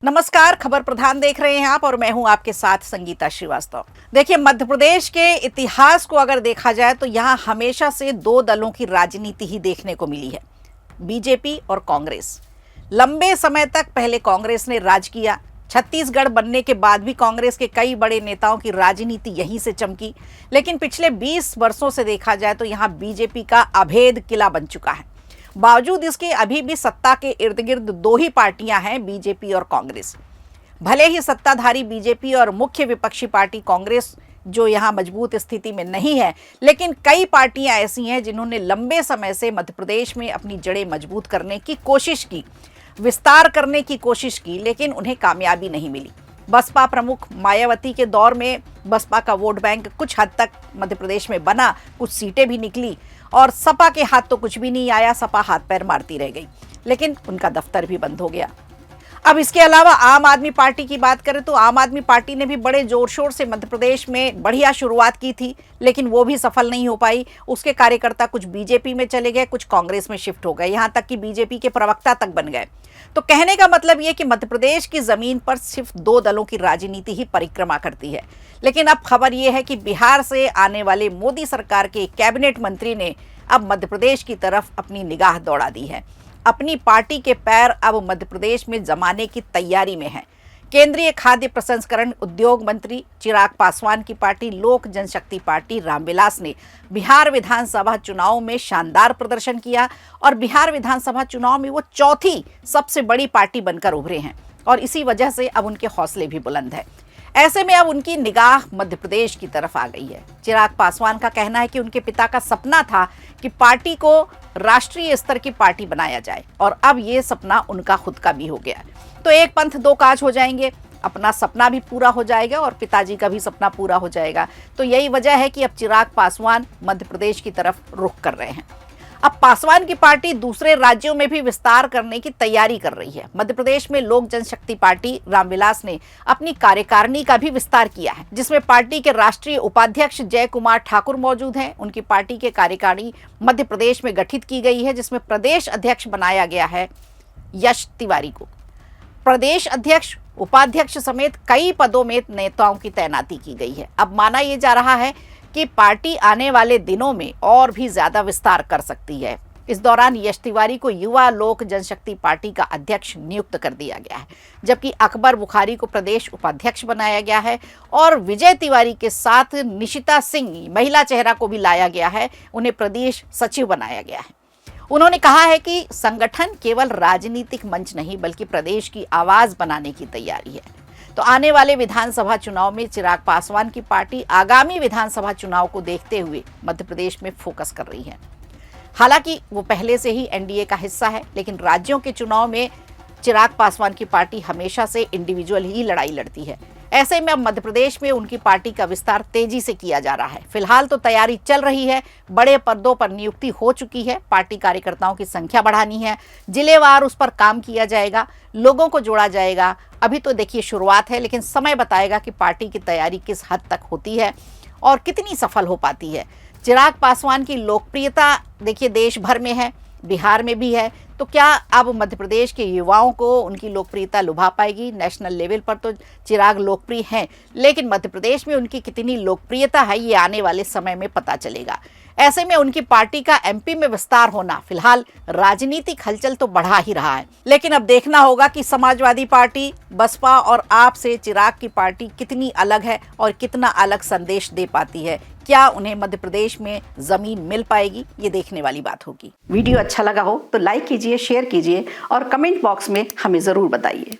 नमस्कार, खबर प्रधान देख रहे हैं आप और मैं हूं आपके साथ संगीता श्रीवास्तव। देखिए, मध्य प्रदेश के इतिहास को अगर देखा जाए तो यहां हमेशा से दो दलों की राजनीति ही देखने को मिली है, बीजेपी और कांग्रेस। लंबे समय तक पहले कांग्रेस ने राज किया। छत्तीसगढ़ बनने के बाद भी कांग्रेस के कई बड़े नेताओं की राजनीति यहीं से चमकी, लेकिन पिछले 20 वर्षों से देखा जाए तो यहाँ बीजेपी का अभेद किला बन चुका है। बावजूद इसके अभी भी सत्ता के इर्द गिर्द दो ही पार्टियां हैं, बीजेपी और कांग्रेस। भले ही सत्ताधारी बीजेपी और मुख्य विपक्षी पार्टी कांग्रेस जो यहाँ मजबूत स्थिति में नहीं है, लेकिन कई पार्टियां ऐसी हैं जिन्होंने लंबे समय से मध्य प्रदेश में अपनी जड़ें मजबूत करने की कोशिश की, विस्तार करने की कोशिश की, लेकिन उन्हें कामयाबी नहीं मिली। बसपा प्रमुख मायावती के दौर में बसपा का वोट बैंक कुछ हद तक मध्य प्रदेश में बना, कुछ सीटें भी निकली, और सपा के हाथ तो कुछ भी नहीं आया। सपा हाथ पैर मारती रह गई, लेकिन उनका दफ्तर भी बंद हो गया। अब इसके अलावा आम आदमी पार्टी की बात करें तो आम आदमी पार्टी ने भी बड़े जोर शोर से मध्य प्रदेश में बढ़िया शुरुआत की थी, लेकिन वो भी सफल नहीं हो पाई। उसके कार्यकर्ता कुछ बीजेपी में चले गए, कुछ कांग्रेस में शिफ्ट हो गए, यहाँ तक कि बीजेपी के प्रवक्ता तक बन गए। तो कहने का मतलब ये कि मध्य प्रदेश की जमीन पर सिर्फ दो दलों की राजनीति ही परिक्रमा करती है। लेकिन अब खबर यह है कि बिहार से आने वाले मोदी सरकार के कैबिनेट मंत्री ने अब मध्य प्रदेश की तरफ अपनी निगाह दौड़ा दी है। अपनी पार्टी के पैर अब मध्य प्रदेश में जमाने की तैयारी में है। केंद्रीय खाद्य प्रसंस्करण उद्योग मंत्री चिराग पासवान की पार्टी लोक जनशक्ति पार्टी रामविलास ने बिहार विधानसभा चुनाव में शानदार प्रदर्शन किया और बिहार विधानसभा चुनाव में वो चौथी सबसे बड़ी पार्टी बनकर उभरे हैं और इसी वजह से अब उनके हौसले भी बुलंद है। ऐसे में अब उनकी निगाह मध्य प्रदेश की तरफ आ गई है। चिराग पासवान का कहना है कि उनके पिता का सपना था कि पार्टी को राष्ट्रीय स्तर की पार्टी बनाया जाए और अब ये सपना उनका खुद का भी हो गया। तो एक पंथ दो काज हो जाएंगे, अपना सपना भी पूरा हो जाएगा और पिताजी का भी सपना पूरा हो जाएगा। तो यही वजह है कि अब चिराग पासवान मध्य प्रदेश की तरफ रुख कर रहे हैं। अब पासवान की पार्टी दूसरे राज्यों में भी विस्तार करने की तैयारी कर रही है। मध्य प्रदेश में लोक जनशक्ति पार्टी रामविलास ने अपनी कार्यकारिणी का भी विस्तार किया है, जिसमें पार्टी के राष्ट्रीय उपाध्यक्ष जय कुमार ठाकुर मौजूद हैं। उनकी पार्टी के कार्यकारिणी मध्य प्रदेश में गठित की गई है, जिसमें प्रदेश अध्यक्ष बनाया गया है यश तिवारी को। प्रदेश अध्यक्ष, उपाध्यक्ष समेत कई पदों में नेताओं की तैनाती की गई है। अब माना यह जा रहा है कि पार्टी आने वाले दिनों में और भी ज्यादा विस्तार कर सकती है। इस दौरान यश तिवारी को युवा लोक जनशक्ति पार्टी का अध्यक्ष नियुक्त कर दिया गया है, जबकि अकबर बुखारी को प्रदेश उपाध्यक्ष बनाया गया है और विजय तिवारी के साथ निशिता सिंह महिला चेहरा को भी लाया गया है, उन्हें प्रदेश सचिव बनाया गया है। उन्होंने कहा है कि संगठन केवल राजनीतिक मंच नहीं बल्कि प्रदेश की आवाज बनाने की तैयारी है। तो आने वाले विधानसभा चुनाव में चिराग पासवान की पार्टी आगामी विधानसभा चुनाव को देखते हुए मध्य प्रदेश में फोकस कर रही है। हालांकि वो पहले से ही एनडीए का हिस्सा है, लेकिन राज्यों के चुनाव में चिराग पासवान की पार्टी हमेशा से इंडिविजुअल ही लड़ाई लड़ती है। ऐसे में अब मध्य प्रदेश में उनकी पार्टी का विस्तार तेजी से किया जा रहा है। फिलहाल तो तैयारी चल रही है, बड़े पदों पर नियुक्ति हो चुकी है, पार्टी कार्यकर्ताओं की संख्या बढ़ानी है, जिलेवार उस पर काम किया जाएगा, लोगों को जोड़ा जाएगा। अभी तो देखिए शुरुआत है, लेकिन समय बताएगा कि पार्टी की तैयारी किस हद तक होती है और कितनी सफल हो पाती है। चिराग पासवान की लोकप्रियता देखिए देश भर में है, बिहार में भी है, तो क्या अब मध्य प्रदेश के युवाओं को उनकी लोकप्रियता लुभा पाएगी? नेशनल लेवल पर तो चिराग लोकप्रिय हैं, लेकिन मध्य प्रदेश में उनकी कितनी लोकप्रियता है ये आने वाले समय में पता चलेगा। ऐसे में उनकी पार्टी का एमपी में विस्तार होना फिलहाल राजनीतिक हलचल तो बढ़ा ही रहा है, लेकिन अब देखना होगा कि समाजवादी पार्टी, बसपा और आप से चिराग की पार्टी कितनी अलग है और कितना अलग संदेश दे पाती है। क्या उन्हें मध्य प्रदेश में जमीन मिल पाएगी, ये देखने वाली बात होगी। वीडियो अच्छा लगा हो तो लाइक कीजिए, शेयर कीजिए और कमेंट बॉक्स में हमें जरूर बताइए।